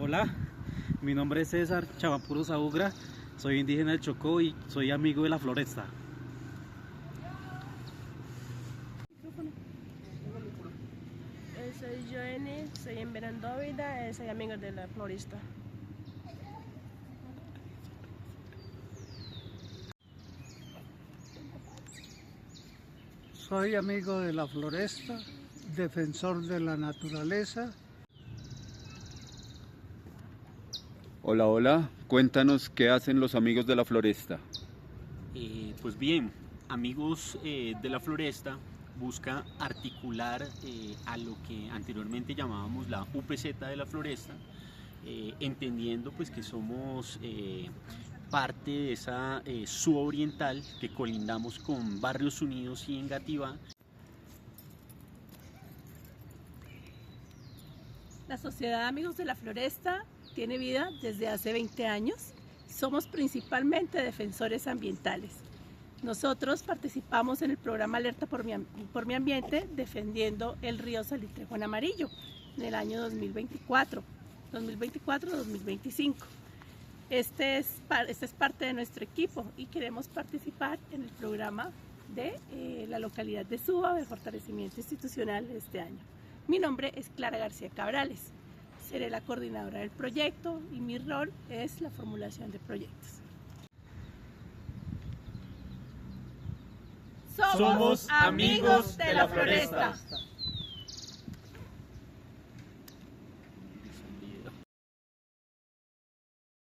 Hola, mi nombre es César Chavapuro Sabugra, soy indígena del Chocó y soy amigo de la floresta. Soy Joenny, soy en Verandovida, soy amiga de la florista. Soy amigo de la floresta, defensor de la naturaleza. Hola, hola, cuéntanos qué hacen los amigos de la floresta. Pues bien, Amigos de la Floresta busca articular a lo que anteriormente llamábamos la UPZ de la Floresta, entendiendo pues que somos parte de esa suboriental que colindamos con Barrios Unidos y Engativá. La Sociedad de Amigos de la Floresta tiene vida desde hace 20 años. Somos principalmente defensores ambientales. Nosotros participamos en el programa Alerta por mi Ambiente defendiendo el río Salitre Juan Amarillo en el año 2024-2025. Este es parte de nuestro equipo y queremos participar en el programa de la localidad de Suba de fortalecimiento institucional de este año. Mi nombre es Clara García Cabrales. Seré la coordinadora del proyecto y mi rol es la formulación de proyectos. Somos amigos de la floresta.